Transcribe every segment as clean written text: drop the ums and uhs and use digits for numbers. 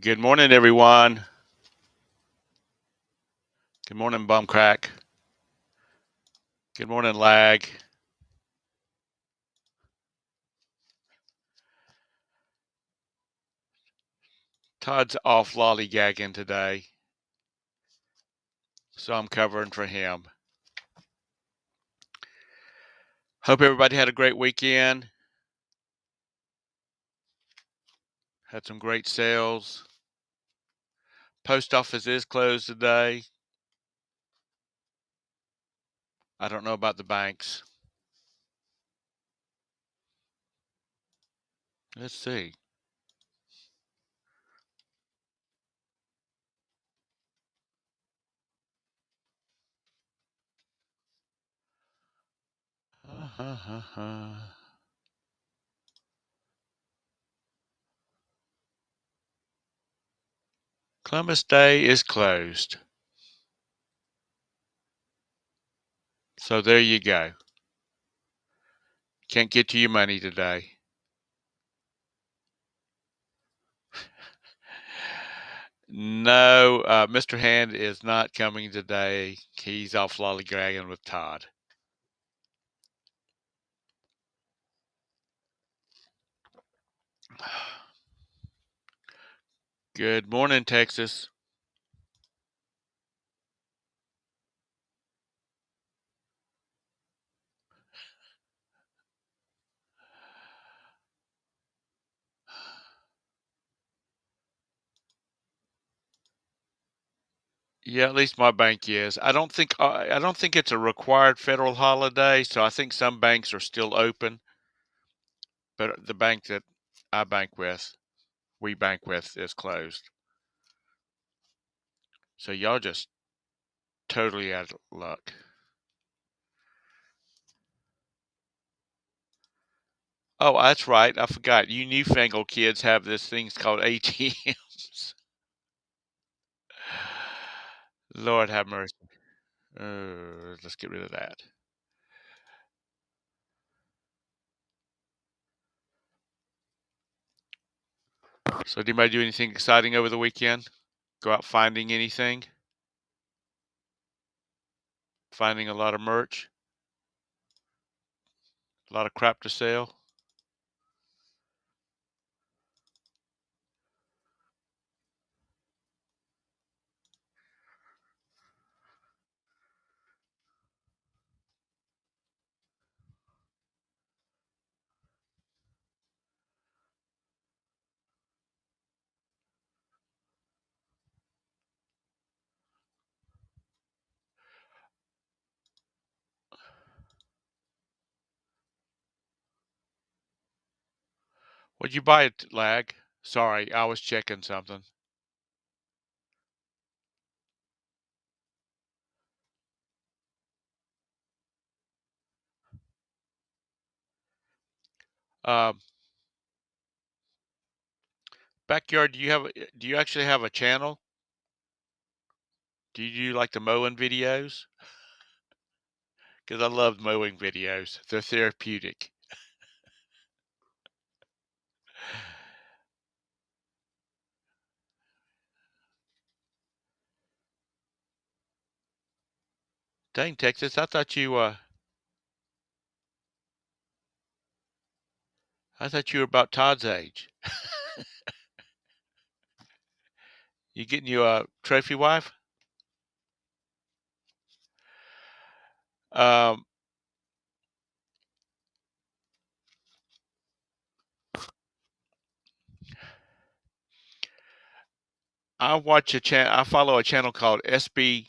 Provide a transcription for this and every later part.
Good morning, everyone. Good morning, Bumcrack. Good morning, Lag. Todd's off lollygagging today, so I'm covering for him. Hope everybody had a great weekend. Had some great sales. Post office is closed today. I don't know about the banks. Let's see. Columbus Day is closed. So there you go. Can't get to your money today. No, Mr. Hand is not coming today. He's off lollygagging with Todd. Good morning, Texas. Yeah, at least my bank is. I don't think it's a required federal holiday, so I think some banks are still open, but the bank that I bank with, we bank with, is closed. So y'all just totally out of luck. Oh, that's right. I forgot. You newfangled kids have this things called ATMs. Lord have mercy. Let's get rid of that. So, did anybody do anything exciting over the weekend? Go out finding anything? Finding a lot of merch? A lot of crap to sell? What'd you buy it, Lag? Sorry, I was checking something. Um, Backyard, do you actually have a channel? Do you do like the mowing videos? Because I love mowing videos. They're therapeutic. Dang, Texas, I thought you were about Todd's age. You getting you a trophy wife? Um, I follow a channel called SB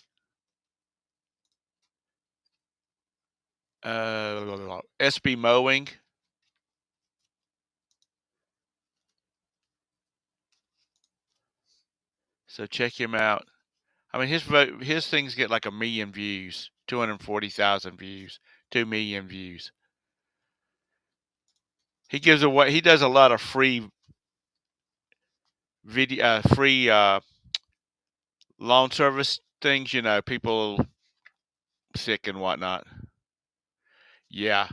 Mowing. So check him out. I mean, his things get like 1 million views, 240,000 views, 2 million views. He does a lot of free free lawn service things. People sick and whatnot. Yeah,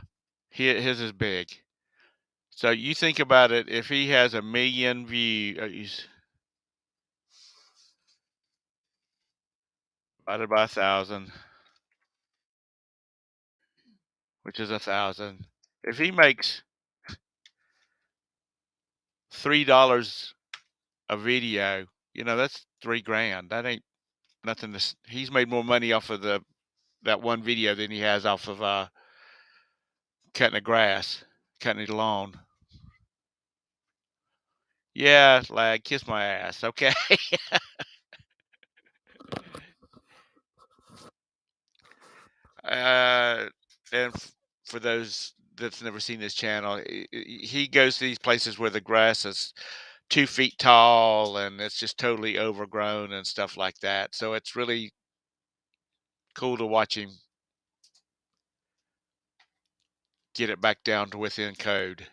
his is big. So you think about it. If he has 1 million views, divided by 1,000, which is 1,000. If he makes $3 a video, that's 3 grand. That ain't nothing. He's made more money off of that one video than he has off of cutting the grass, cutting the lawn. Yeah, lag, kiss my ass. Okay. uh, and for those that's never seen this channel, he goes to these places where the grass is 2 feet tall and it's just totally overgrown and stuff like that. So it's really cool to watch him get it back down to within code.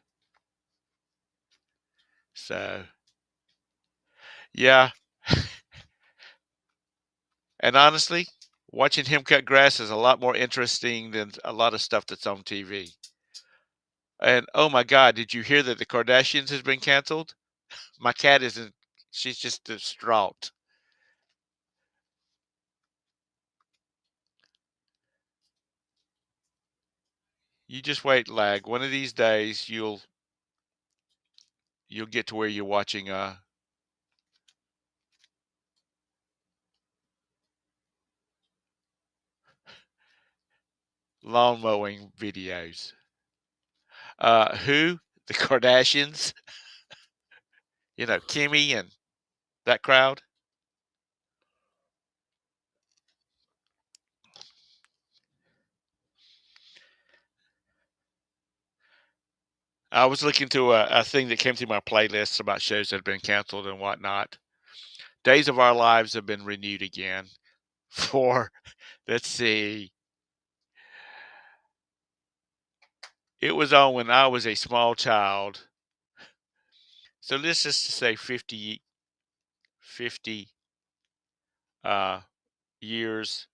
So, yeah. And honestly, watching him cut grass is a lot more interesting than a lot of stuff that's on TV. And oh my God, did you hear that the Kardashians has been canceled? My cat isn't, she's just distraught. You just wait, lag. One of these days you'll get to where you're watching lawn mowing videos. Who? The Kardashians? Kimmy and that crowd. I was looking through a thing that came through my playlists about shows that have been canceled and whatnot. Days of Our Lives have been renewed again for, let's see, it was on when I was a small child. So let's just say 50 uh, years.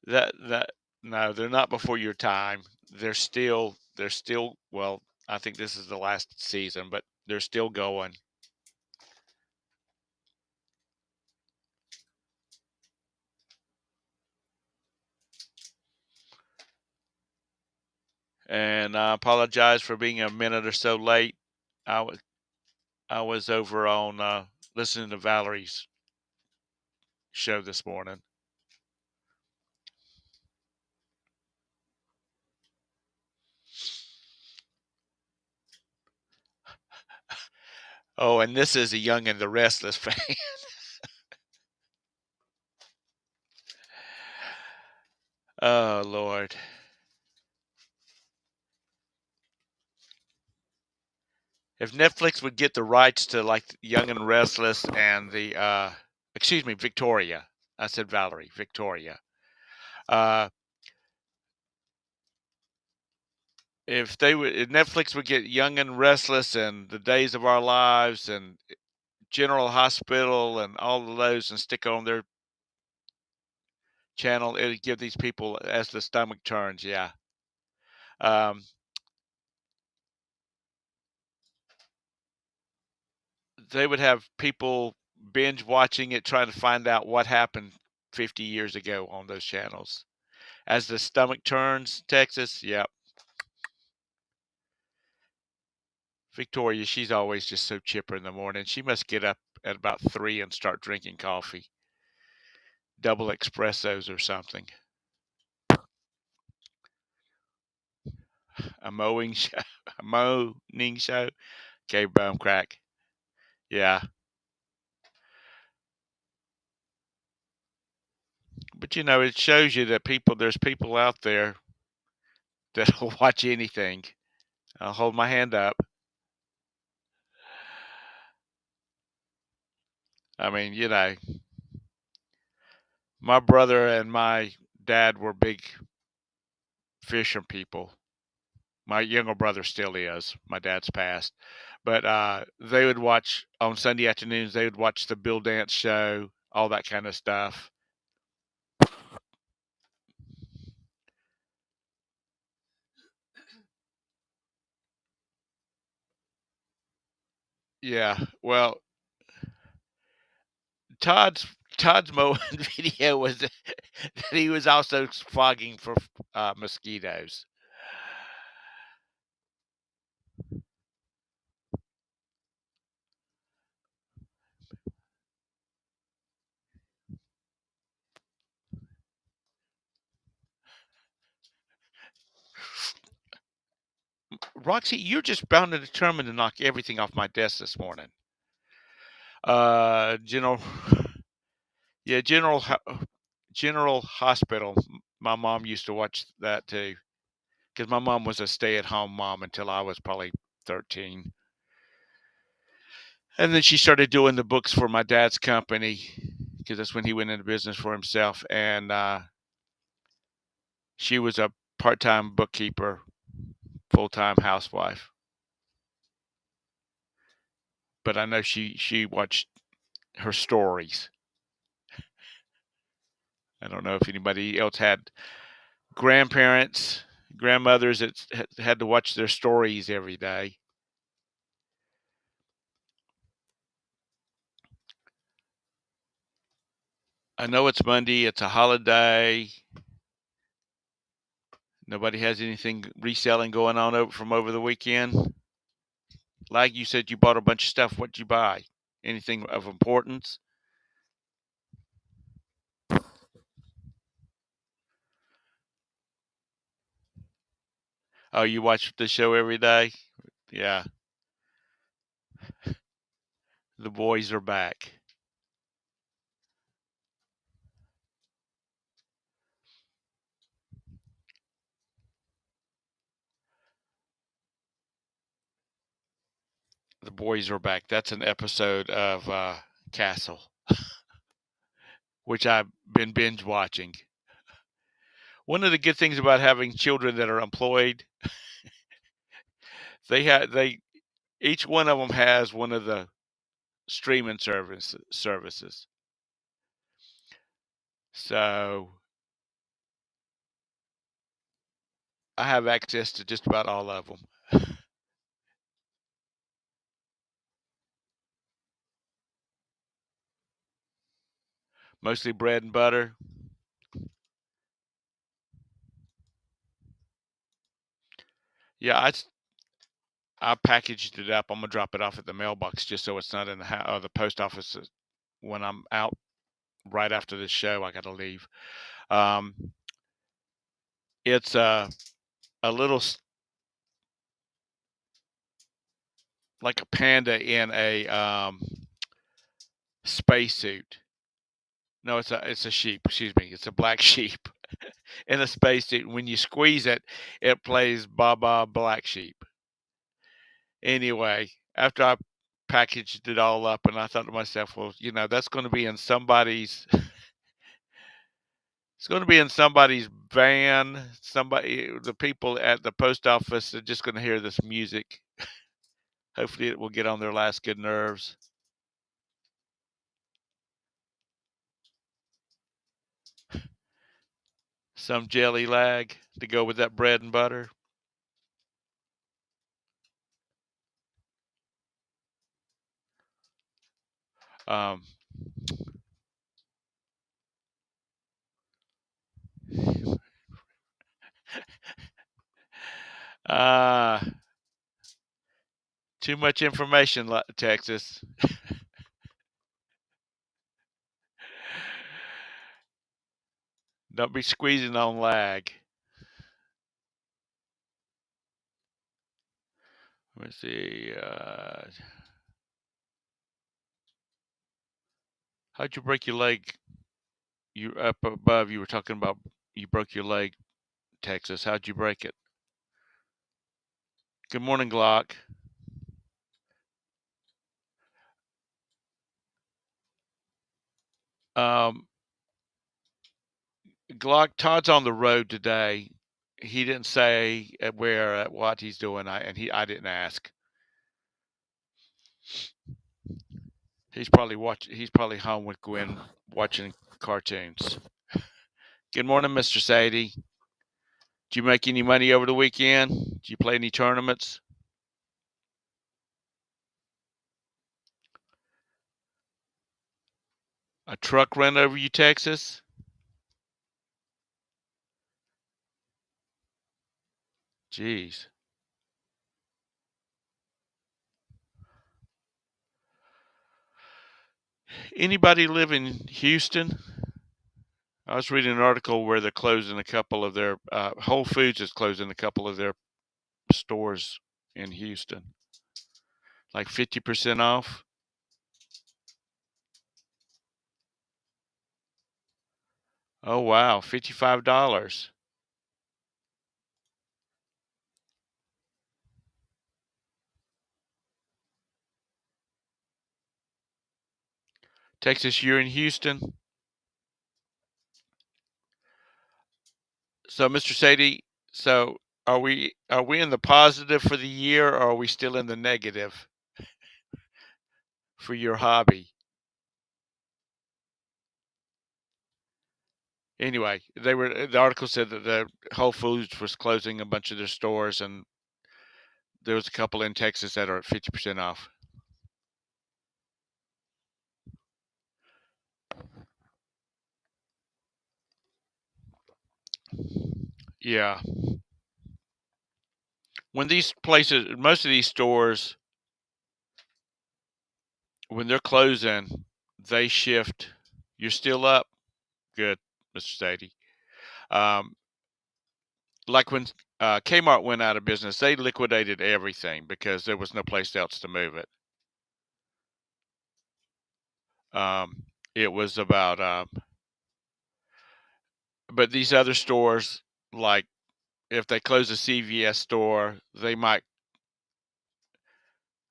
That no, they're not before your time. They're still well, I think this is the last season, but they're still going. And I apologize for being a minute or so late. I was over on listening to Valerie's show this morning. Oh, and this is a Young and the Restless fan. Oh Lord. If Netflix would get the rights to like Young and Restless and the excuse me, Victoria. I said Valerie, Victoria. Uh if Netflix would get Young and Restless and The Days of Our Lives and General Hospital and all of those and stick on their channel, it'd give these people as the stomach turns, yeah. Um they would have people binge watching it trying to find out what happened 50 years ago on those channels. As the stomach turns, Texas, yep. Victoria, she's always just so chipper in the morning. She must get up at about 3 and start drinking coffee, double espressos or something. A mowing show, a moaning show. Okay, bum crack. Yeah, but it shows you that there's people out there that'll watch anything. I'll hold my hand up. I mean, my brother and my dad were big fishing people. My younger brother still is. My dad's passed. But they would watch on Sunday afternoons, they would watch the Bill Dance show, all that kind of stuff. Yeah. Well, Todd's Todd's Moen video was that he was also fogging for mosquitoes. Roxy, you're just bound and determined to knock everything off my desk this morning. General, yeah, General Hospital. My mom used to watch that too, because my mom was a stay-at-home mom until I was probably 13, and then she started doing the books for my dad's company, because that's when he went into business for himself, and she was a part-time bookkeeper, full-time housewife. But I know she watched her stories. I don't know if anybody else had grandparents, grandmothers that had to watch their stories every day. I know it's Monday, it's a holiday. Nobody has anything reselling going on over the weekend. Like you said, you bought a bunch of stuff. What'd you buy? Anything of importance? Oh, you watch the show every day? Yeah, the boys are back. The boys are back. That's an episode of Castle, which I've been binge watching. One of the good things about having children that are employed, they each one of them has one of the streaming services. So I have access to just about all of them. Mostly bread and butter. Yeah, I packaged it up. I'm gonna drop it off at the mailbox just so it's not in the post office when I'm out right after this show. I got to leave. Um, it's a little like a panda in a spacesuit. No, it's a sheep. Excuse me. It's a black sheep in a spacesuit. When you squeeze it, it plays Baba Black Sheep. Anyway, after I packaged it all up, and I thought to myself, well, that's going to be in somebody's. It's going to be in somebody's van. The people at the post office are just going to hear this music. Hopefully, it will get on their last good nerves. Some jelly lag to go with that bread and butter. Um, uh, too much information, Texas. Don't be squeezing on lag. Let me see. How'd you break your leg? You up above. You were talking about you broke your leg, Texas. How'd you break it? Good morning, Glock. Um, Glock, Todd's on the road today. He didn't say where at what he's doing. I didn't ask. He's probably home with Gwen watching cartoons. Good morning, Mr. Sadie. Did you make any money over the weekend? Did you play any tournaments? A truck run over you, Texas? Jeez. Anybody live in Houston? I was reading an article where they're closing a couple of their Whole Foods is closing a couple of their stores in Houston, like 50% off. Oh wow, $55. Texas, you're in Houston. So, Mr. Sadie, so are we in the positive for the year, or are we still in the negative for your hobby? Anyway, the article said that the Whole Foods was closing a bunch of their stores, and there was a couple in Texas that are at 50% off. Yeah. When these places, most of these stores, when they're closing, they shift. You're still up? Good, Mr. Sadie. Um, like when Kmart went out of business, they liquidated everything because there was no place else to move it. It was about, but these other stores, like if they close a CVS store, they might,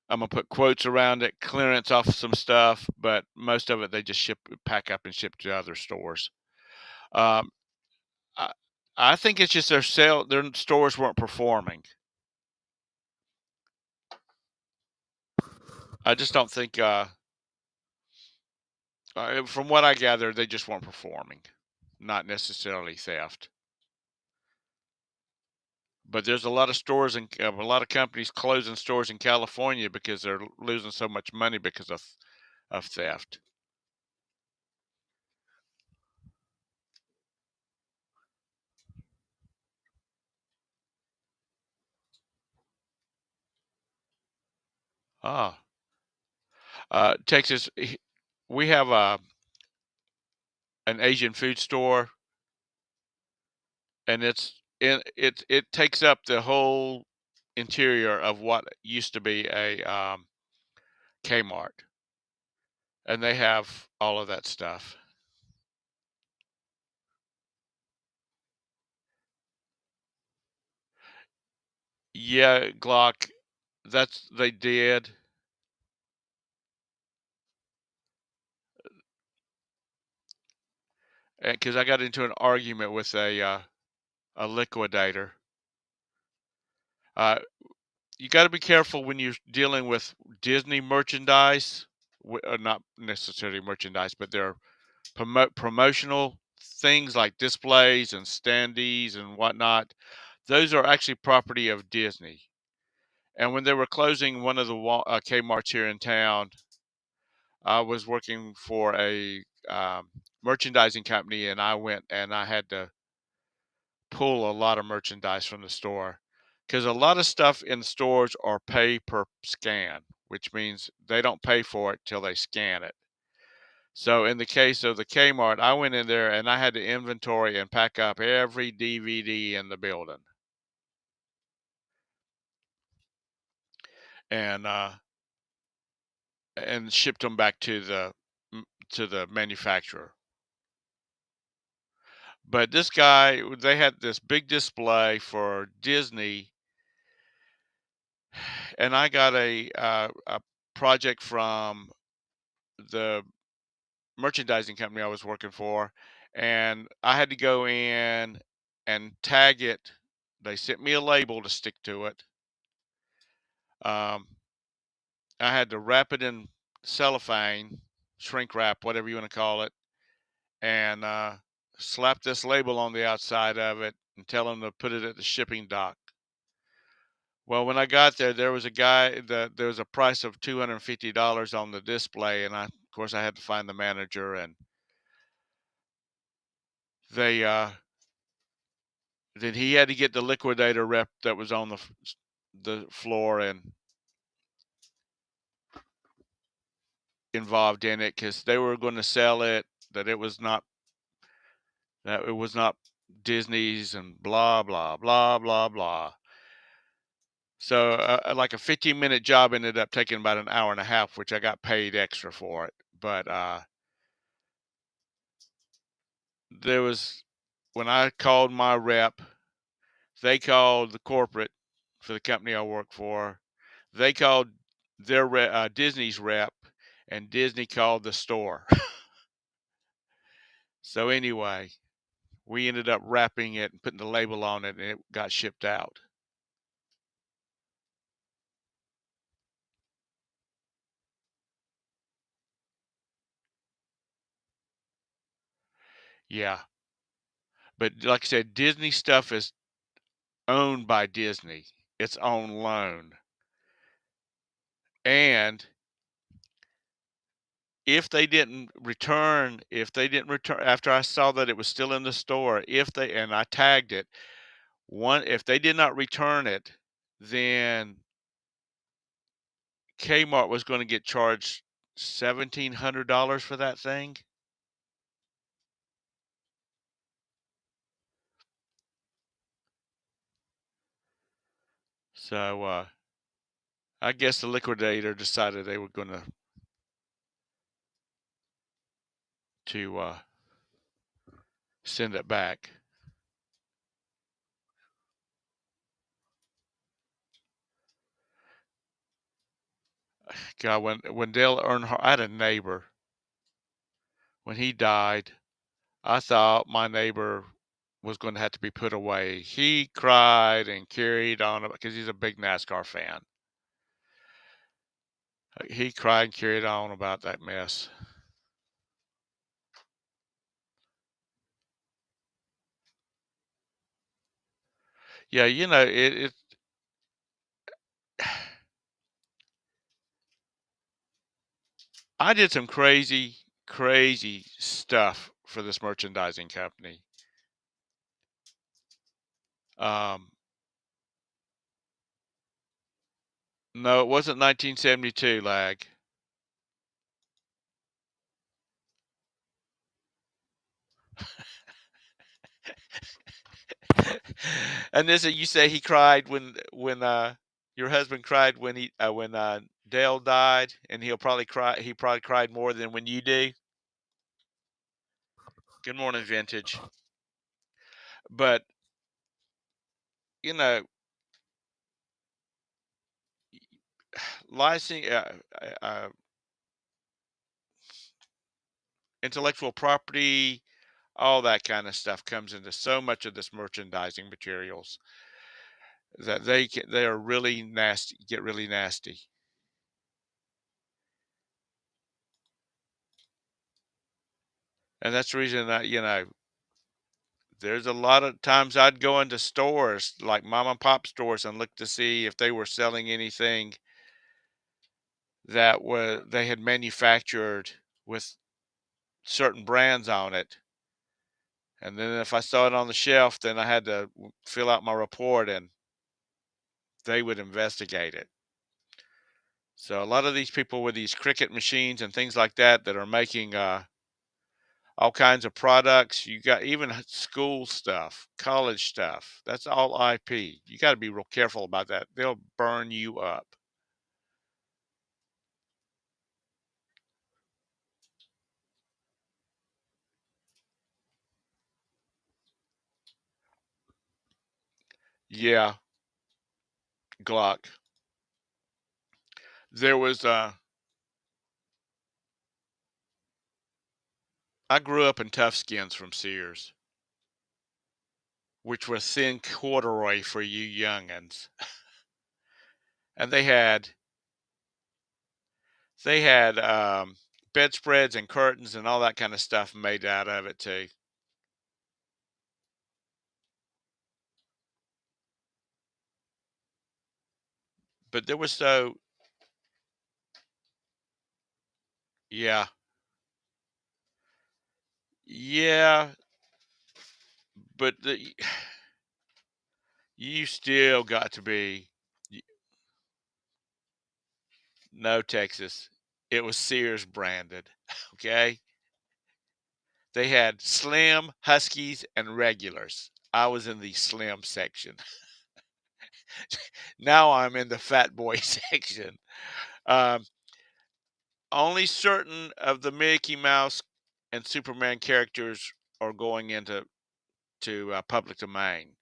I'm gonna put quotes around it, clearance off some stuff, but most of it they just pack up and ship to other stores. Um, I, I think it's just their stores weren't performing. I just don't think, from what I gather, they just weren't performing, not necessarily theft. But there's a lot of stores and a lot of companies closing stores in California because they're losing so much money because of theft. Ah, Texas, we have an Asian food store, and it takes up the whole interior of what used to be a Kmart, and they have all of that stuff. Yeah, Glock, that's they did, because I got into an argument with a liquidator. Uh, you got to be careful when you're dealing with Disney merchandise, not necessarily merchandise, but they're promotional things like displays and standees and whatnot. Those are actually property of Disney. And when they were closing one of the Kmart's here in town, I was working for a merchandising company, and I went and I had to pull a lot of merchandise from the store because a lot of stuff in stores are pay per scan, which means they don't pay for it till they scan it. So in the case of the Kmart, I went in there and I had to inventory and pack up every DVD in the building and shipped them back to the manufacturer. But this guy, they had this big display for Disney, and I got a project from the merchandising company I was working for, and I had to go in and tag it. They sent me a label to stick to it. Um, I had to wrap it in cellophane, shrink wrap, whatever you want to call it, and slap this label on the outside of it and tell them to put it at the shipping dock. Well, when I got there, there was a guy that there was a price of $250 on the display, and I course, I had to find the manager, and they then he had to get the liquidator rep that was on the floor and involved in it because they were going to sell it, that it was not Disney's, and blah blah blah blah blah. So like a 15-minute job ended up taking about an hour and a half, which I got paid extra for it. But there was when I called my rep, they called the corporate for the company I work for. They called Disney's rep, and Disney called the store. So anyway, we ended up wrapping it and putting the label on it, and it got shipped out. Yeah, but like I said, Disney stuff is owned by Disney. It's on loan, and if they didn't return after I saw that it was still in the store, if they and I tagged it, if they did not return it, then Kmart was going to get charged $1,700 for that thing. So I guess the liquidator decided they were going to send it back. God, when Dale Earnhardt, I had a neighbor when he died. I thought my neighbor was going to have to be put away. He cried and carried on because he's a big NASCAR fan. He cried and carried on about that mess. Yeah, I did some crazy, crazy stuff for this merchandising company. Um, no, it wasn't 1972, lag. And this, you say he cried when your husband cried when Dale died, and he'll probably cry. He probably cried more than when you do. Good morning, vintage. But you know, licensing, intellectual property, all that kind of stuff comes into so much of this merchandising materials that they are really nasty, get really nasty. And that's the reason that, there's a lot of times I'd go into stores like mom and pop stores and look to see if they were selling anything that was they had manufactured with certain brands on it. And then if I saw it on the shelf, then I had to fill out my report, and they would investigate it. So a lot of these people with these Cricut machines and things like that are making all kinds of products. You got even school stuff, college stuff. That's all IP. You got to be real careful about that. They'll burn you up. Yeah, Glock. There was I grew up in tough skins from Sears, which was thin corduroy for you youngins. And they had bedspreads and curtains and all that kind of stuff made out of it too. But there was so yeah. Yeah, but you still got to be y no, Texas. It was Sears branded, okay? They had slim, huskies, and regulars. I was in the slim section. Now I'm in the fat boy section. Um, Only certain of the Mickey Mouse and Superman characters are going into public domain.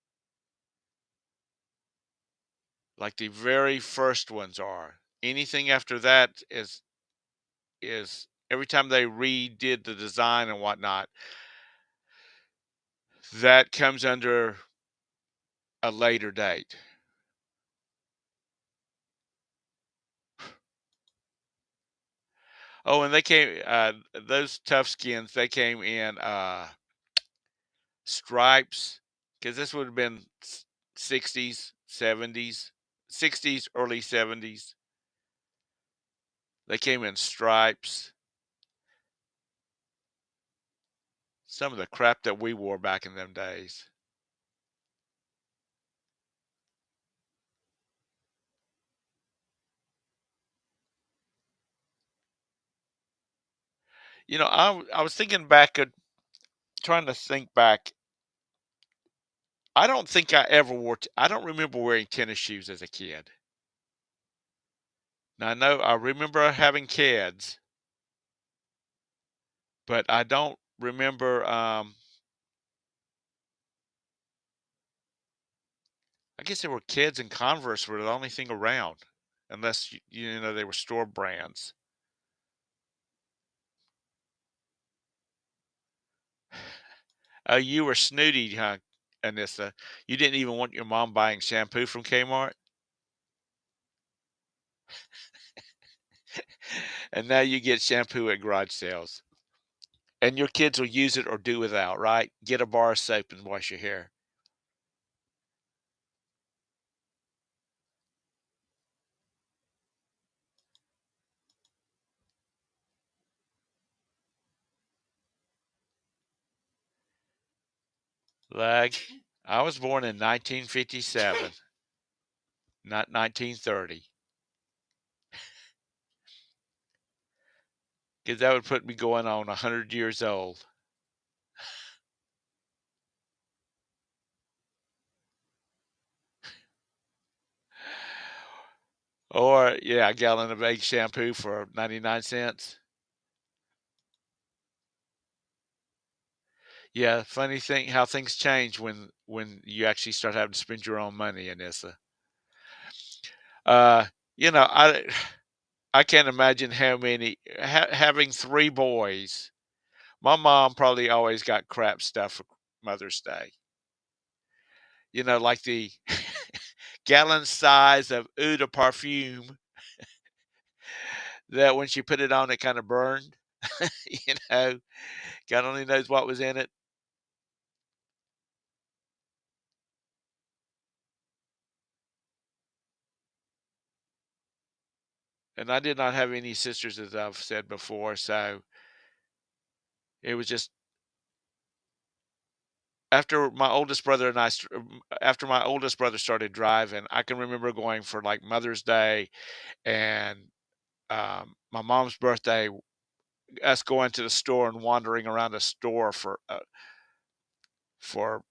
Like the very first ones are. Anything after that is every time they redid the design and whatnot, that comes under a later date. Oh, and they came those tough skins, they came in stripes because this would have been 60s, 70s, 60s, early 70s. They came in stripes. Some of the crap that we wore back in them days. I was thinking back at trying to think back. I don't think I ever I don't remember wearing tennis shoes as a kid. Now I remember having kids, but I don't remember. I guess there were kids and Converse were the only thing around, unless they were store brands. Oh, you were snooty, huh, Anissa? You didn't even want your mom buying shampoo from Kmart, and now you get shampoo at garage sales, and your kids will use it or do without. Right? Get a bar of soap and wash your hair. Lag. I was born in 1957, not 1930, because that would put me going on 100 years old. Or, yeah, a gallon of egg shampoo for 99 cents. Yeah, funny thing how things change when you actually start having to spend your own money, Anissa. Uh, you know, I can't imagine how many having three boys. My mom probably always got crap stuff for Mother's Day. Like the gallon size of eau de parfum that when she put it on, it kind of burned. you know, God only knows what was in it. And I did not have any sisters, as I've said before, so it was just after my oldest brother and after my oldest brother started driving, I can remember going for like Mother's Day and my mom's birthday, us going to the store and wandering around the store for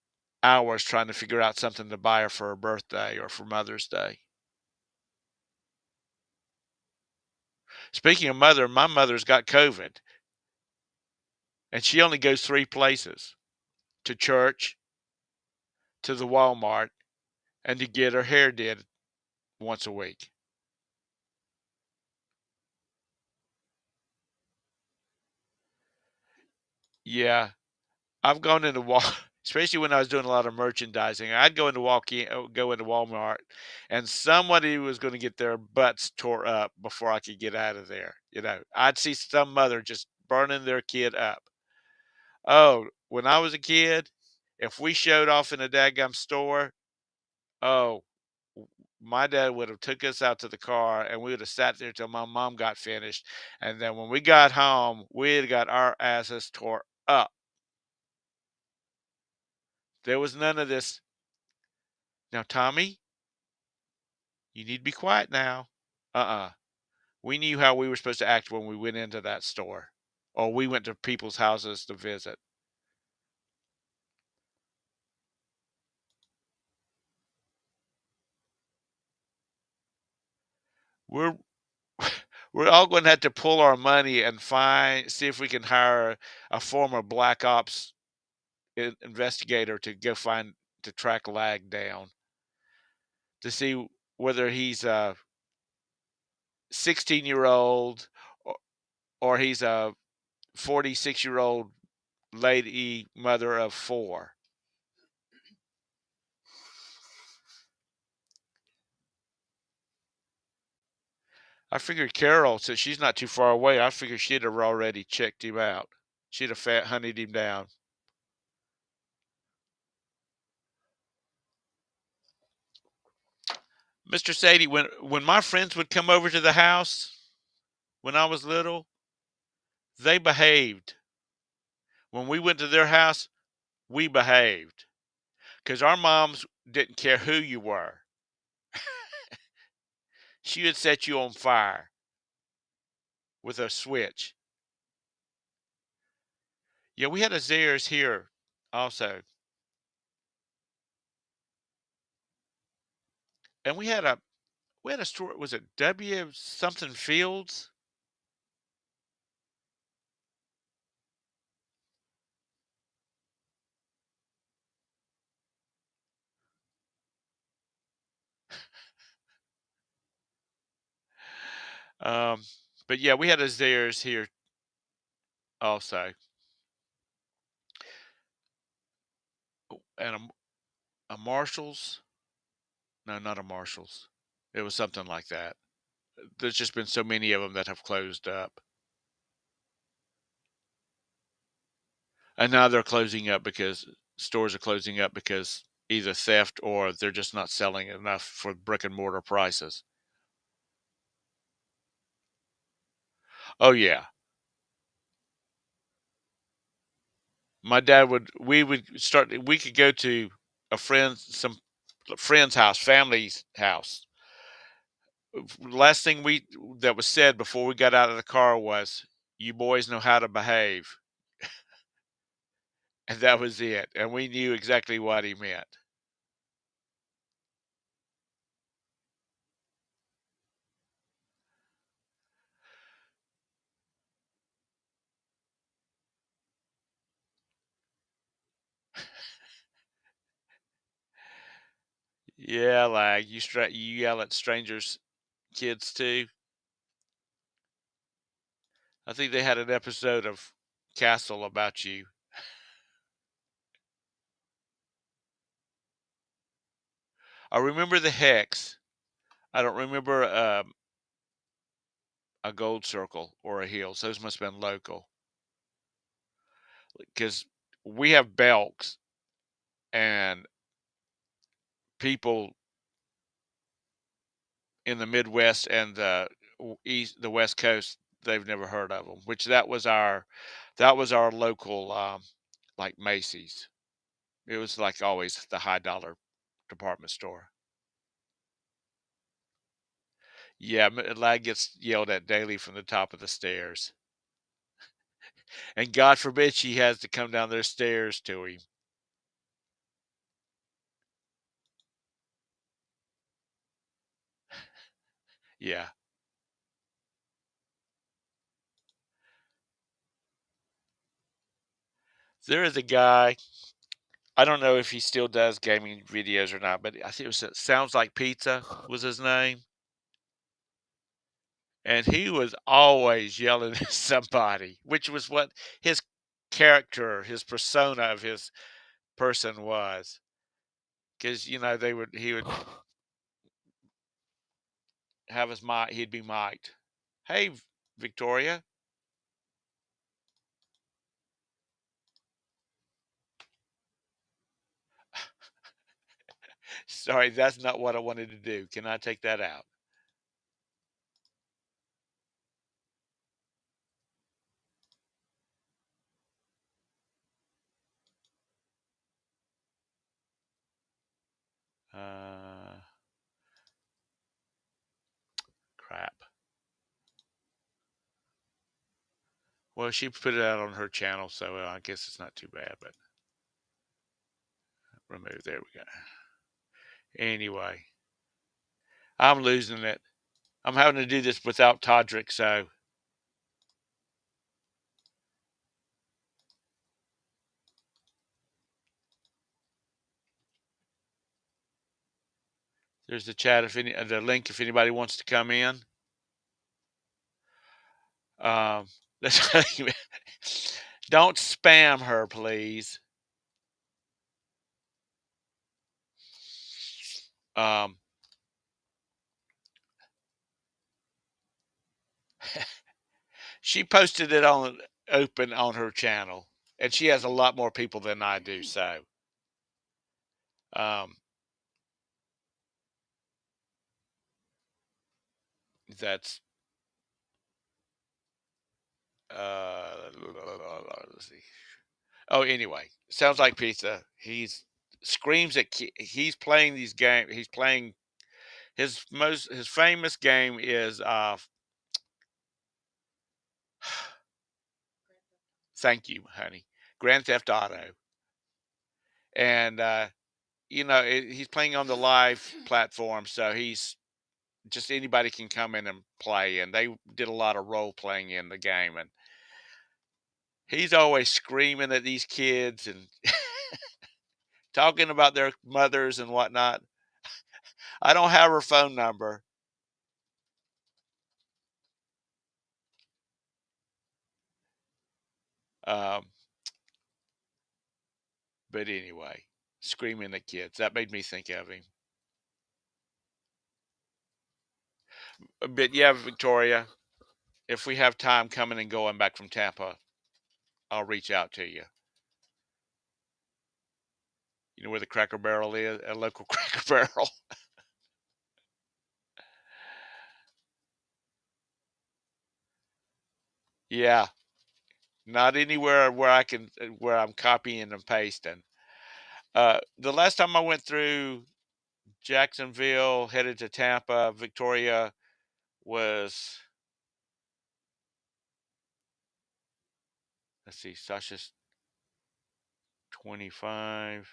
hours trying to figure out something to buy her for her birthday or for Mother's Day. Speaking of mother, my mother's got COVID, and she only goes three places: to church, to the Walmart, and to get her hair did once a week. Yeah, I've gone into Wal especially when I was doing a lot of merchandising. I'd go into Walmart, and somebody was going to get their butts tore up before I could get out of there. I'd see some mother just burning their kid up. Oh, when I was a kid, if we showed off in a daggum store, oh, my dad would have took us out to the car and we would have sat there till my mom got finished. And then when we got home, we had got our asses tore up. There was none of this. Now, Tommy, you need to be quiet now. Uh-uh. We knew how we were supposed to act when we went into that store, or we went to people's houses to visit. We're we're all going to have to pull our money and see if we can hire a former black ops investigator to go find to track Lag down to see whether he's a 16-year-old or, or he's a 46-year-old lady mother of four. I figured Carol, since she's not too far away, I figured she'd have already checked him out. She'd have hunted him down. Mr. Sadie, when my friends would come over to the house when I was little, they behaved. When we went to their house, we behaved because our moms didn't care who you were. She would set you on fire with a switch. Yeah, we had a Zayres here also, and we had a store. Was it W something Fields? Um, but yeah, we had a Zayres here also, and a Marshalls. No, not a Marshalls. It was something like that. There's just been so many of them that have closed up, and now they're closing up because stores are closing up because either theft or they're just not selling enough for brick and mortar prices. Oh yeah, my dad would. We could go to some friend's house, family's house. Last thing we that was said before we got out of the car was, "You boys know how to behave," and that was it. And we knew exactly what he meant. Yeah, like you yell at strangers, kids too. I think they had an episode of Castle about you. I remember the hex. I don't remember a gold circle or a heels. Those must have been local because we have Belks and people in the Midwest and the West Coast. They've never heard of them. Which that was our local like Macy's. It was like always the high dollar department store. Yeah, Lad gets yelled at daily from the top of the stairs. And God forbid she has to come down those stairs to him. Yeah. There is a guy, I don't know if he still does gaming videos or not, but I think it was Sounds Like Pizza was his name. And he was always yelling at somebody, which was what his character, his persona of his person was. Because, he would have his mic, he'd be mic'd. Hey, Victoria. Sorry, that's not what I wanted to do. Can I take that out? Crap. Well, she put it out on her channel, so I guess it's not too bad. But remove. There we go. Anyway, I'm losing it. I'm having to do this without Todrick, so there's the chat. If any, the link, if anybody wants to come in. Um, don't spam her, please. Um, she posted it on open on her channel, and she has a lot more people than I do. So, um, that's let's see. Oh, anyway, sounds like pizza. He's screams at. He's playing these games. He's playing his famous game is thank you, honey, Grand Theft Auto, and he's playing on the live platform, so he's just anybody can come in and play, and they did a lot of role playing in the game, and he's always screaming at these kids and talking about their mothers and whatnot. I don't have her phone number. Um, but anyway, screaming at kids. That made me think of him. But yeah, Victoria, if we have time coming and going back from Tampa, I'll reach out to you. You know where the Cracker Barrel is? A local Cracker Barrel. Yeah, not anywhere where I'm copying and pasting. The last time I went through Jacksonville, headed to Tampa, Victoria was, let's see, Sasha's 25.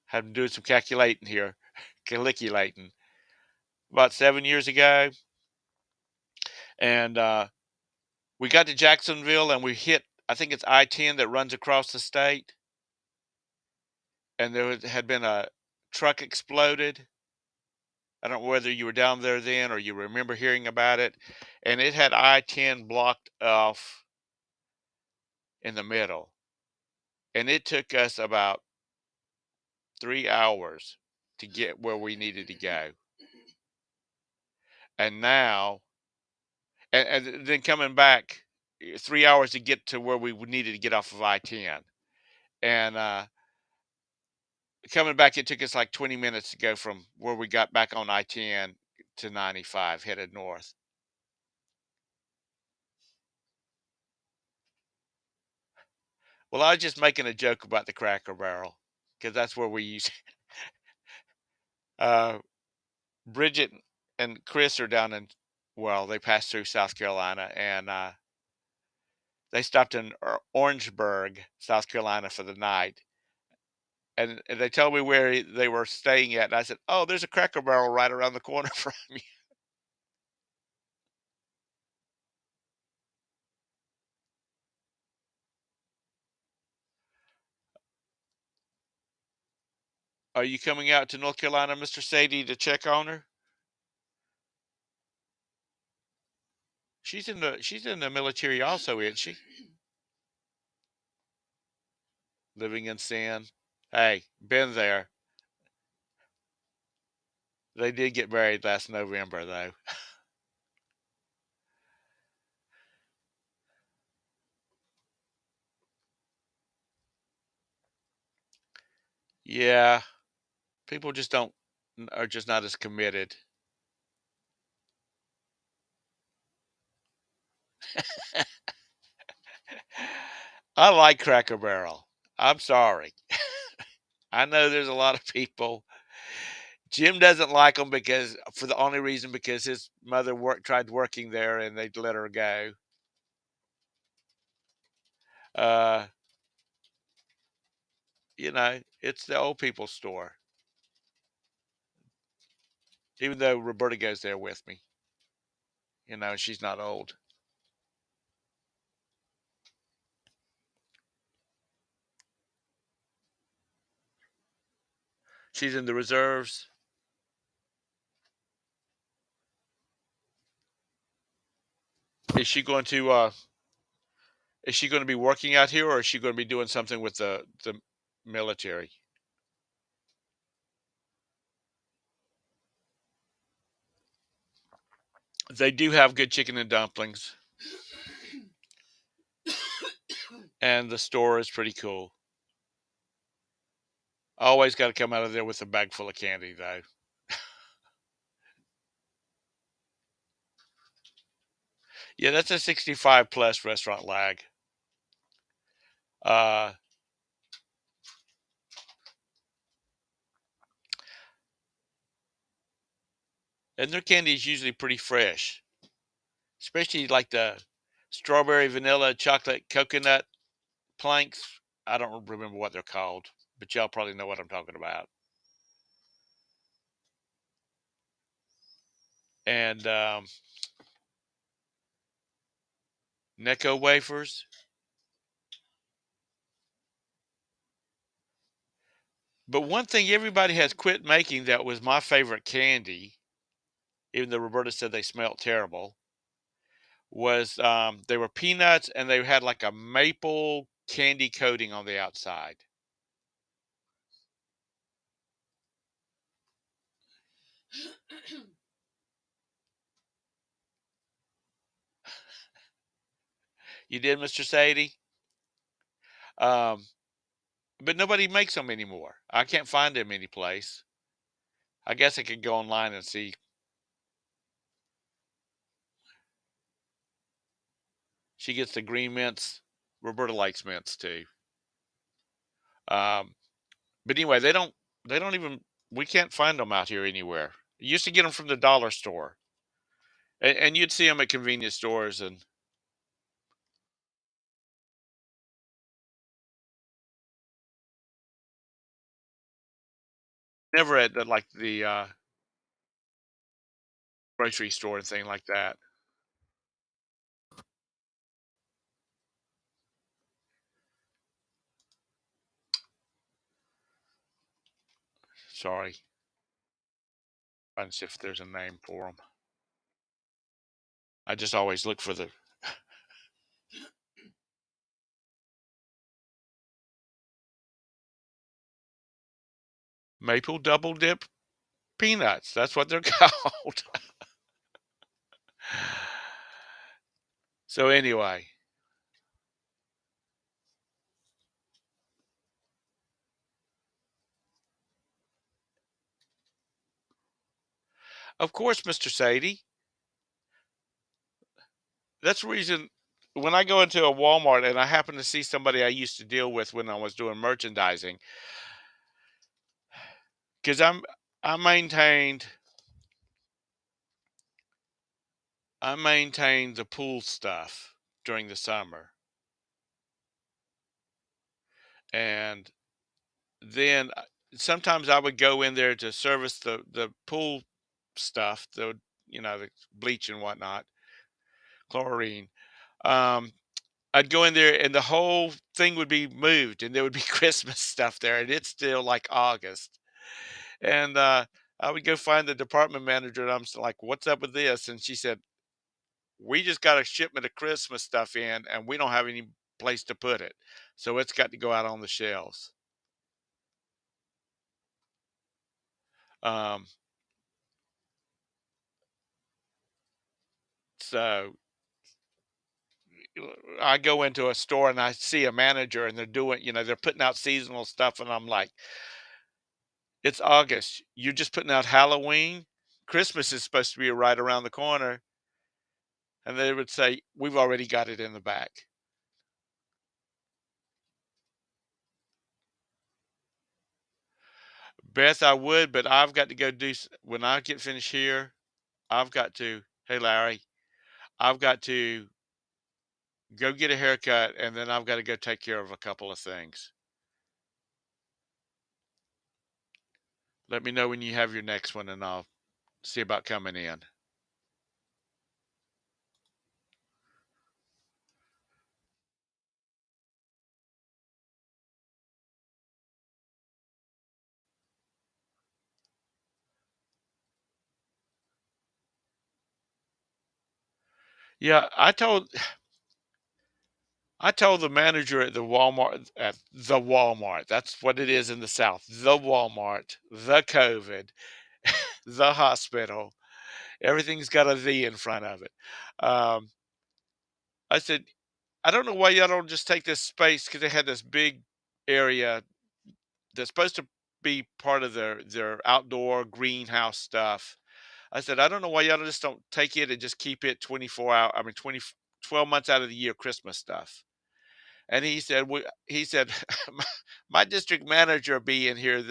Had been doing some calculating here, calculating about 7 years ago, and we got to Jacksonville and we hit. I think it's I-10 that runs across the state, and had been a truck exploded. I don't know whether you were down there then or you remember hearing about it, and it had I-10 blocked off in the middle, and it took us about 3 hours to get where we needed to go. And now, and then coming back 3 hours to get to where we needed to get off of I-10, and coming back it took us like 20 minutes to go from where we got back on I-10 to 95 headed north. Well, I was just making a joke about the Cracker Barrel because that's where we use. uh, Bridget and Chris are down in, well, they passed through South Carolina, and they stopped in Orangeburg, South Carolina for the night. And they told me where they were staying at. And I said, "Oh, there's a Cracker Barrel right around the corner from you." Are you coming out to North Carolina, Mr. Sadie, to check on her? She's in the military also, isn't she? Living in sin. Hey, been there. They did get married last November, though. Yeah, people just don't are just not as committed. I like Cracker Barrel. I'm sorry. I know there's a lot of people. Jim doesn't like them because for the only reason because his mother tried working there and they'd let her go. Uh, it's the old people's store. Even though Roberta goes there with me, she's not old. She's in the reserves. Is she going to be working out here or is she going to be doing something with the military? They do have good chicken and dumplings, and the store is pretty cool. Always got to come out of there with a bag full of candy, though. Yeah, that's a 65 plus restaurant lag. Uh, and their candy is usually pretty fresh, especially like the strawberry, vanilla, chocolate, coconut planks. I don't remember what they're called, but y'all probably know what I'm talking about. And Necco wafers. But one thing everybody has quit making that was my favorite candy, even though Roberta said they smelled terrible, was they were peanuts and they had like a maple candy coating on the outside. You did, Mr. Sadie? Um, but nobody makes them anymore. I can't find them anyplace. I guess I could go online and see. She gets the green mints. Roberta likes mints too. Um, but anyway, they don't even we can't find them out here anywhere. You used to get them from the dollar store, and you'd see them at convenience stores and never at like the grocery store and thing like that. Sorry, trying to see if there's a name for them. I just always look for the maple double dip peanuts. That's what they're called. So anyway, of course, Mr. Sadie, that's the reason when I go into a Walmart and I happen to see somebody I used to deal with when I was doing merchandising, because I maintained I maintained the pool stuff during the summer, and then sometimes I would go in there to service the pool stuff, the bleach and whatnot, chlorine. Um, I'd go in there and the whole thing would be moved, and there would be Christmas stuff there, and it's still like August. And I would go find the department manager, and like, "What's up with this?" And she said, "We just got a shipment of Christmas stuff in, and we don't have any place to put it, so it's got to go out on the shelves." Um, so I go into a store and I see a manager, and they're they're putting out seasonal stuff, and I'm like, "It's August. You're just putting out Halloween. Christmas is supposed to be right around the corner." And they would say, "We've already got it in the back." Beth, I would, but I've got to go when I get finished here, I've got to, hey Larry, I've got to go get a haircut and then I've got to go take care of a couple of things. Let me know when you have your next one and I'll see about coming in. Yeah, I told the manager at the Walmart. That's what it is in the South. The Walmart, the COVID, the hospital. Everything's got a V in front of it. Um, I said, I don't know why y'all don't just take this space because they had this big area that's supposed to be part of their outdoor greenhouse stuff. I said, I don't know why y'all just don't take it and just keep it 24 hour. I mean, 12 months out of the year, Christmas stuff. And he said, my district manager will be in here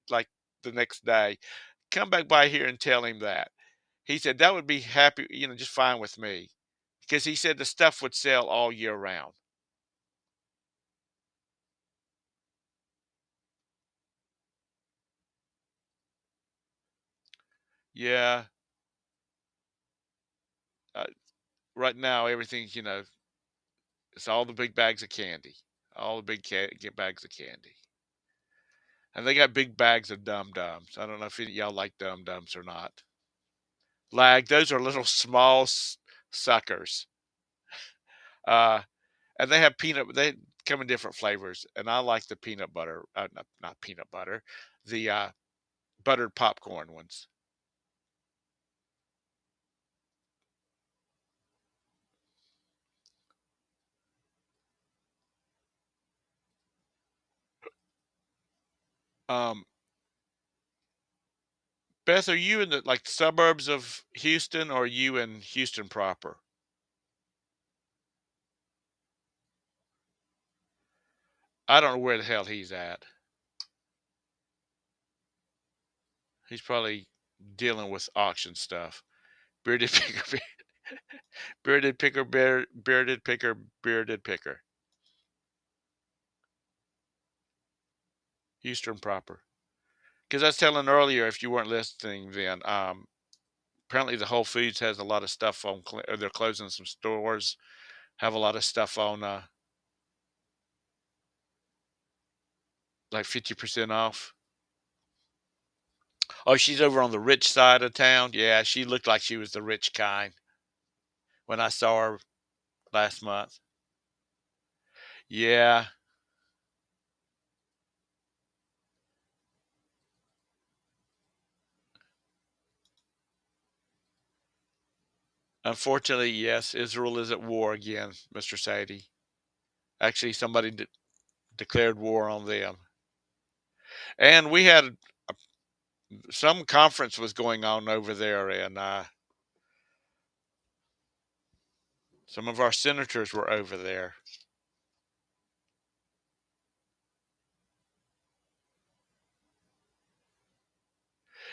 like the next day. Come back by here and tell him that. He said that would be happy, just fine with me, because he said the stuff would sell all year round. Yeah, uh, right now everything's, it's all the big bags of candy, all the bags of candy, and they got big bags of dum dums. I don't know if any of y'all like dum dums or not. Those are little small suckers. Uh, and they have peanut. They come in different flavors, and I like the peanut butter. Not peanut butter, the buttered popcorn ones. Um, Beth, are you in the like suburbs of Houston, or are you in Houston proper? I don't know where the hell he's at. He's probably dealing with auction stuff. Bearded picker, bearded picker, bearded picker. Houston proper. Because I was telling earlier, if you weren't listening, then apparently the Whole Foods has a lot of stuff on. Or they're closing some stores. Have a lot of stuff on, like 50% off. Oh, she's over on the rich side of town. Yeah, she looked like she was the rich kind when I saw her last month. Yeah, unfortunately, yes, Israel is at war again, Mr. Sadie. Actually, somebody declared war on them. And we had some conference was going on over there, and some of our senators were over there.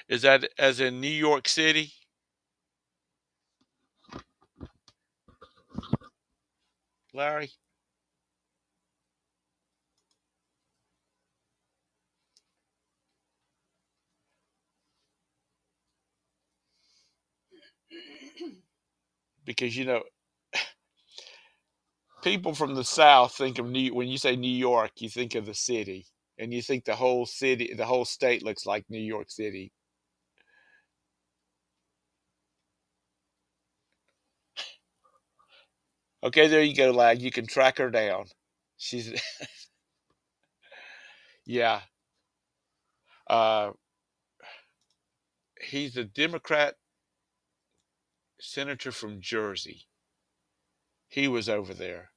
Is that as in New York City, Larry? Because people from the South think of when you say New York, you think of the city, and you think the whole state looks like New York City. Okay, there you go, Lag. You can track her down. She's yeah. Uh, he's a Democrat senator from Jersey. He was over there,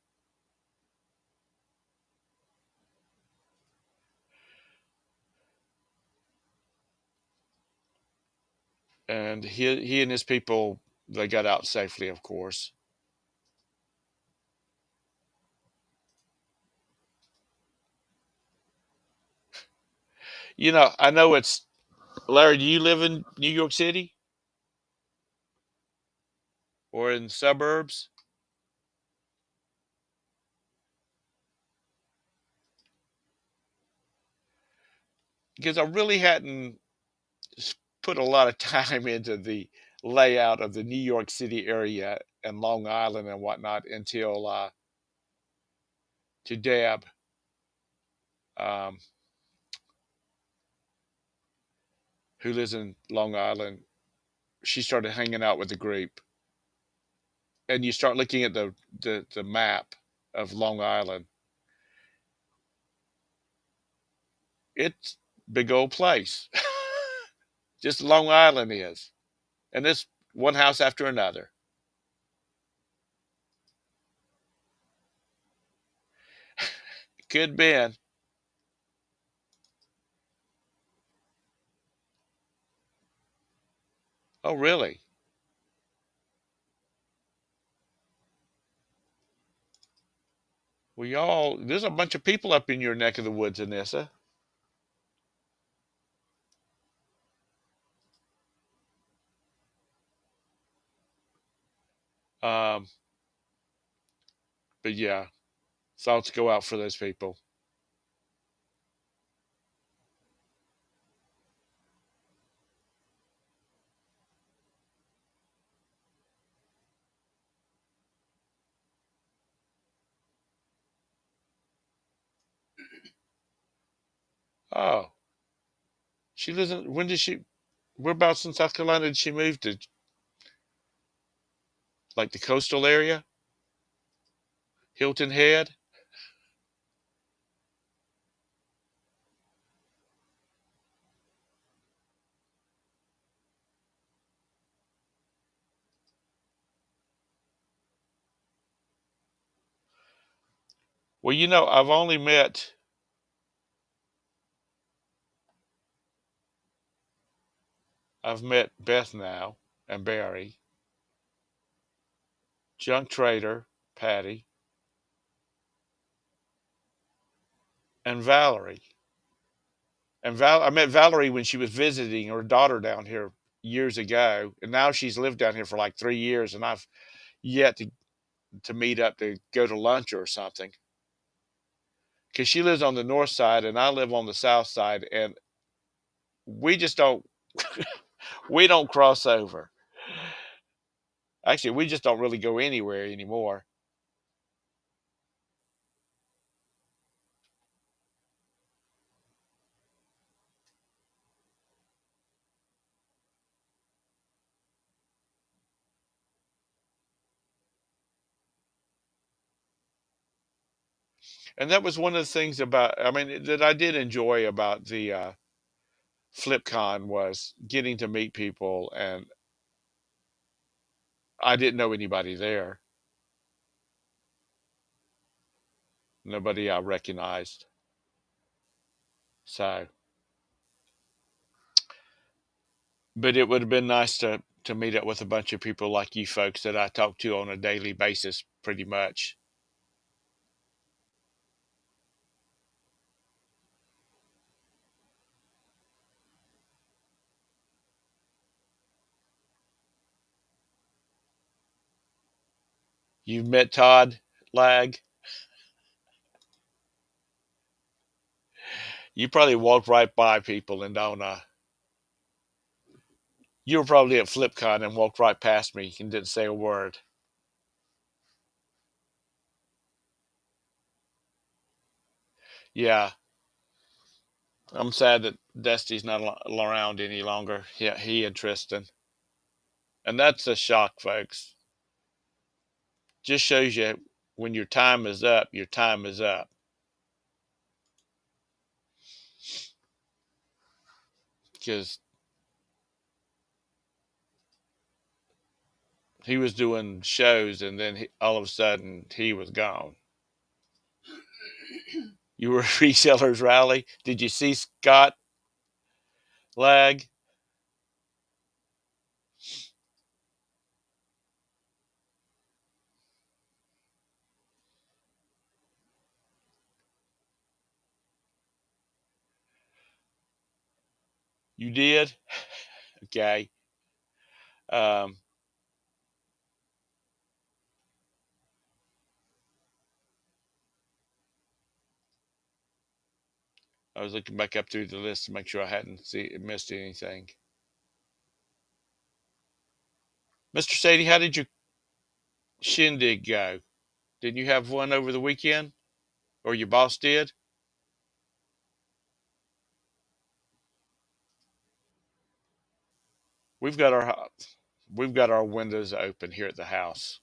and he and his people, they got out safely, of course. I know it's Larry. Do you live in New York City or in suburbs? Because I really hadn't put a lot of time into the layout of the New York City area and Long Island and whatnot until to Deb, um, who lives in Long Island. She started hanging out with the group, and you start looking at the map of Long Island. It's big old place, just Long Island is, and it's one house after another. Could been. Oh, really? Well, y'all, there's a bunch of people up in your neck of the woods, Anissa. Um, but yeah, thoughts go out for those people. Oh, she lives in. When did she? Whereabouts in South Carolina did she move to? Like the coastal area, Hilton Head. Well, I've met Beth now and Barry, Junk Trader, Patty, and Valerie. I met Valerie when she was visiting her daughter down here years ago, and now she's lived down here for like 3 years, and I've yet to meet up to go to lunch or something. Because she lives on the north side and I live on the south side, and we just don't we don't cross over. Actually, we just don't really go anywhere anymore. And that was one of the things about, I mean, that I did enjoy about the FlipCon was getting to meet people, and I didn't know anybody there, nobody I recognized. So, but it would have been nice to meet up with a bunch of people like you folks that I talk to on a daily basis, pretty much. You've met Todd Lag. You probably walked right by people and don't. You were probably at FlipCon and walked right past me and didn't say a word. Yeah, I'm sad that Dusty's not around any longer. Yeah, he and Tristan, and that's a shock, folks. Just shows you when your time is up, your time is up. Because he was doing shows, and then all of a sudden he was gone. You were at resellers rally. Did you see Scott Lag? You did? Okay. Um, I was looking back up through the list to make sure I hadn't missed anything. Mr. Sadie, how did your shindig go? Did you have one over the weekend, or your boss did? We've got our we've got our windows open here at the house.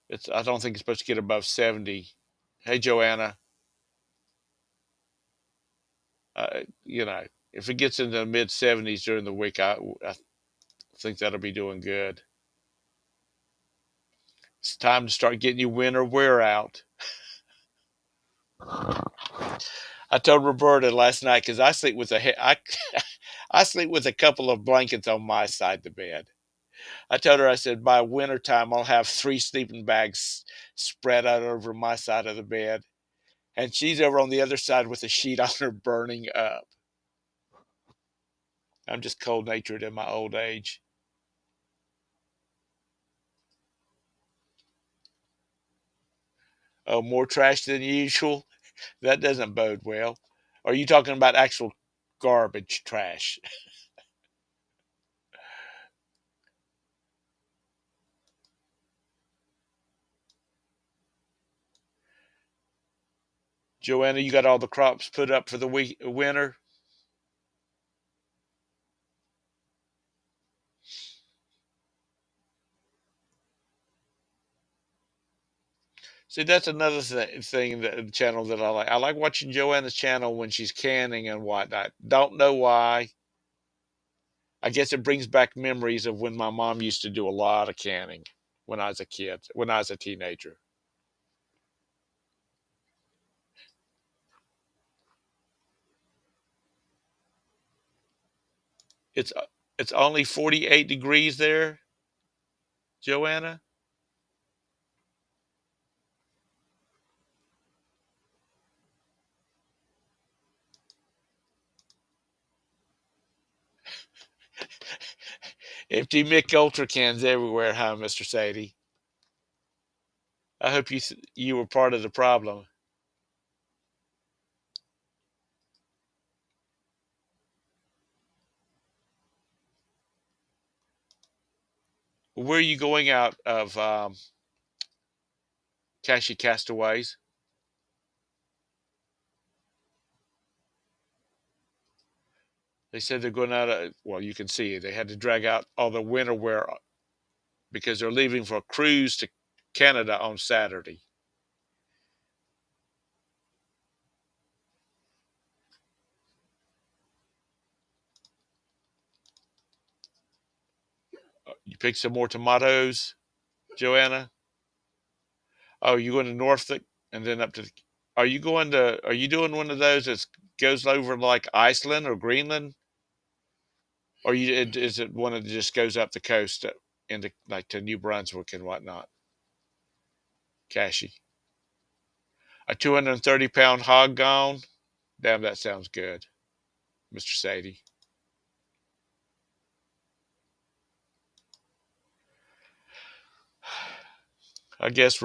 It's I don't think it's supposed to get above 70. Hey, Joanna, if it gets into the mid 70s during the week, I think that'll be doing good. It's time to start getting your winter wear out. I told Roberta last night because I sleep with I sleep with a couple of blankets on my side of the bed. I told her, I said, by winter time, I'll have three sleeping bags spread out over my side of the bed. And she's over on the other side with a sheet on her burning up. I'm just cold natured in my old age. Oh, more trash than usual? That doesn't bode well. Are you talking about actual garbage trash? Joanna, you got all the crops put up for the winter? See, that's another thing that the channel that I like. I like watching Joanna's channel when she's canning and whatnot. Don't know why. I guess it brings back memories of when my mom used to do a lot of canning when I was a kid, when I was a teenager. It's it's only 48 degrees there, Joanna. Empty Mick Ultra cans everywhere, huh, Mr. Sadie? I hope you were part of the problem. Where are you going out of Cashy Castaways? They said they're going out. Well, you can see it. They had to drag out all the winter wear because they're leaving for a cruise to Canada on Saturday. You pick some more tomatoes, Joanna. Oh, you going to Norfolk and then up to? Are you going to? Are you doing one of those that goes over like Iceland or Greenland? Or is it one that just goes up the coast into like to New Brunswick and whatnot? Cashy, a 230-pound hog gone. Damn, that sounds good, Mr. Sadie. I guess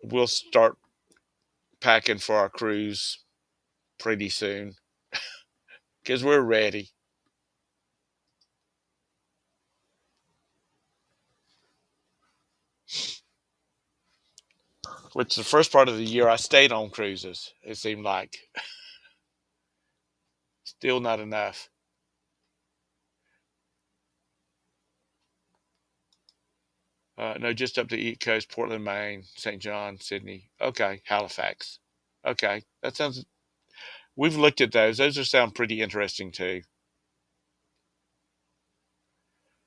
we'll start packing for our cruise pretty soon because we're ready. Which the first part of the year I stayed on cruises. It seemed like still not enough. No, just up the East Coast, Portland, Maine, St. John, Sydney. Okay, Halifax. Okay, that sounds. We've looked at those. Those are sound pretty interesting too.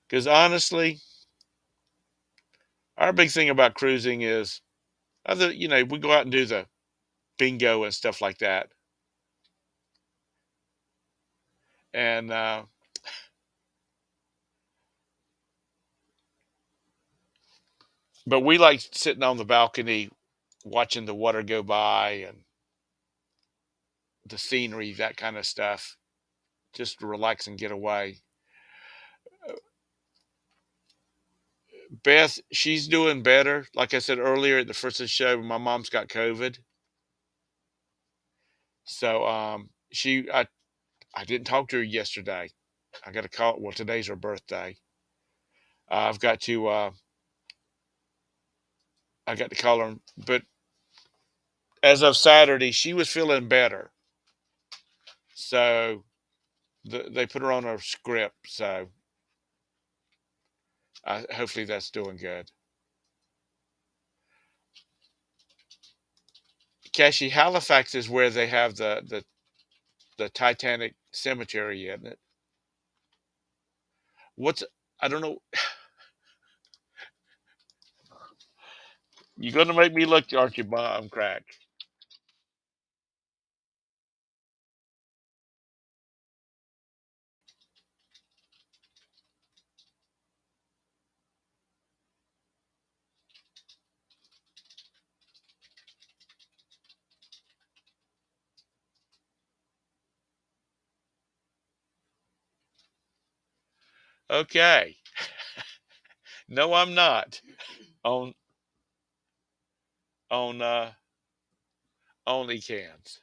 Because honestly, our big thing about cruising is we go out and do the bingo and stuff like that, and but we like sitting on the balcony watching the water go by and the scenery, that kind of stuff. just to relax and get away. Beth, she's doing better. Like I said earlier at the first of the show, my mom's got COVID. So I didn't talk to her yesterday. I got to call. Well, today's her birthday. I've got to I got to call her, but as of Saturday, she was feeling better. So they put her on a script. So hopefully that's doing good. Cassie, Halifax is where they have the Titanic cemetery, isn't it? What's I don't know. You're gonna make me look, aren't you, Mom? Crack. Okay. No, I'm not on on only cans.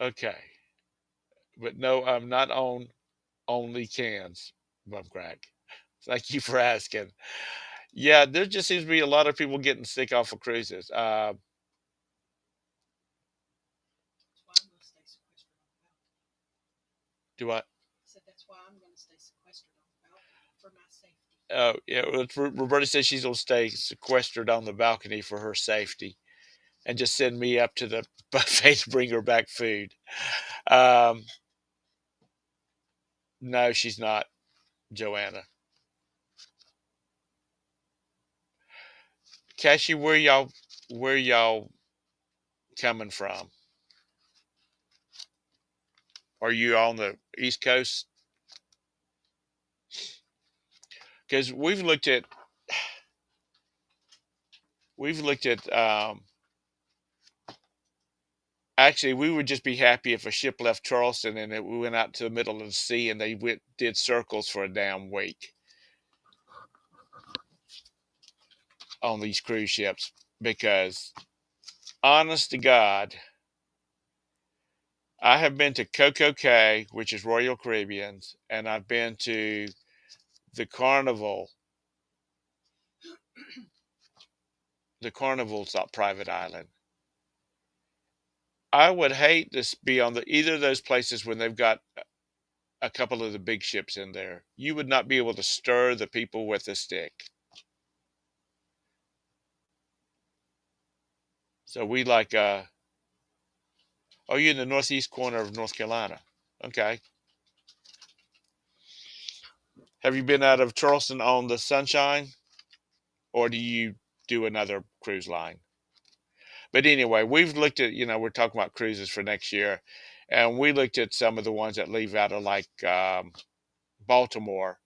Okay, but no, I'm not on only cans. Bum crack. Thank you for asking. Yeah, there just seems to be a lot of people getting sick off of cruises. Do I? Oh, yeah. Roberta says she's gonna stay sequestered on the balcony for her safety, and just send me up to the buffet to bring her back food. Um, no, she's not, Joanna. Cassie, where y'all coming from? Are you on the East Coast? Because we've looked at actually we would just be happy if a ship left Charleston and we went out to the middle of the sea and they did circles for a damn week on these cruise ships. Because honest to God, I have been to Coco Cay, which is Royal Caribbean's, and I've been to the Carnival. The Carnival's a private island. I would hate to be on either of those places when they've got a couple of the big ships in there. You would not be able to stir the people with a stick. So we like oh, you're in the northeast corner of North Carolina. Okay. Have you been out of Charleston on the Sunshine? Or do you do another cruise line? But anyway, we've looked at, we're talking about cruises for next year, and we looked at some of the ones that leave out of like Baltimore,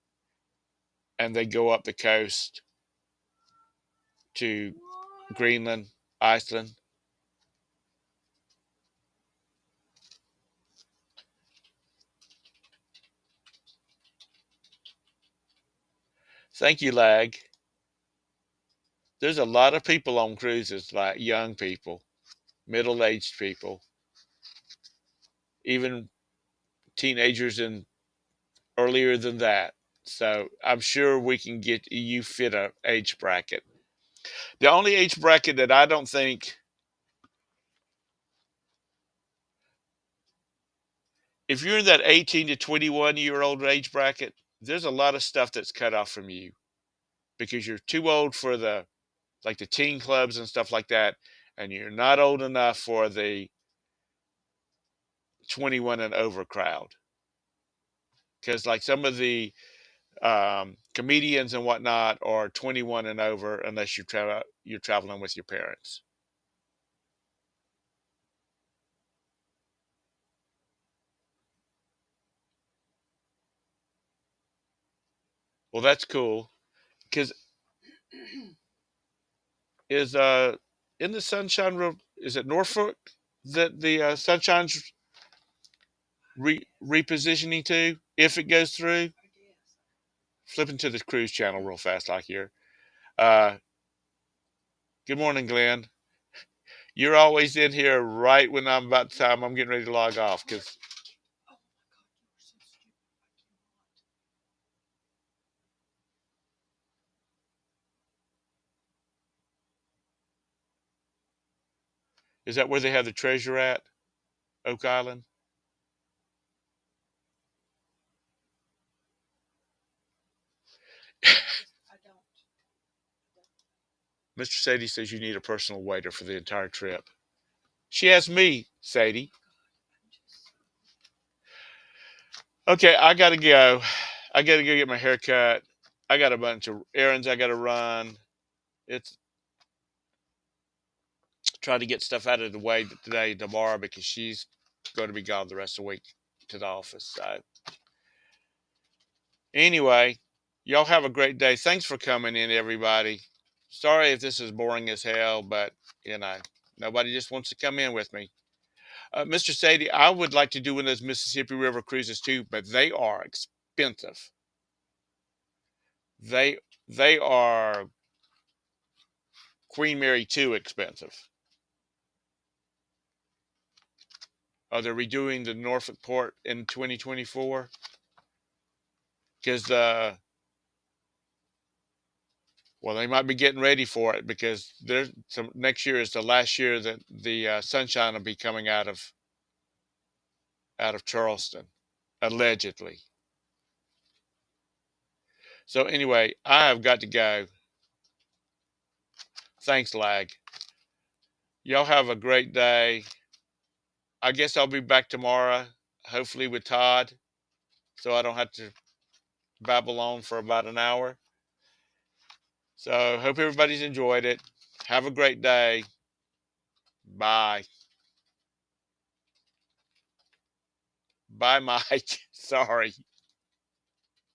and they go up the coast to Greenland, Iceland. Thank you, Lag. There's a lot of people on cruises, like young people, middle-aged people, even teenagers and earlier than that. So I'm sure we can get you fit a age bracket. The only age bracket that I don't think, if you're in that 18 to 21-year old age bracket, there's a lot of stuff that's cut off from you because you're too old for the teen clubs and stuff like that, and you're not old enough for the 21 and over crowd. Because like some of the comedians and whatnot are 21 and over unless you're traveling with your parents. Well, that's cool. Because is in the Sunshine is it Norfolk that the Sunshine's repositioning to if it goes through? Flipping to the cruise channel real fast, like here. Uh, Good morning, Glenn. You're always in here right when I'm about the time I'm getting ready to log off. Because is that where they have the treasure at Oak Island? Mr. Sadie says you need a personal waiter for the entire trip. She asked me, Sadie. Okay, I gotta go. I gotta go get my hair cut. I got a bunch of errands I gotta run. It's trying to get stuff out of the way today, tomorrow, because she's going to be gone the rest of the week to the office. So anyway, y'all have a great day. Thanks for coming in, everybody. Sorry if this is boring as hell, but you know, nobody just wants to come in with me. Mr. Sadie, I would like to do one of those Mississippi River cruises too, but they are expensive. They they are Queen Mary 2 expensive. Are they redoing the Norfolk port in 2024? Because well, they might be getting ready for it because there's next year is the last year that the Sunshine will be coming out of Charleston, allegedly. So anyway, I have got to go. Thanks, Lag. Y'all have a great day. I guess I'll be back tomorrow, hopefully with Todd, so I don't have to babble on for about an hour. So hope everybody's enjoyed it. Have a great day. Bye. Bye, Mike. Sorry.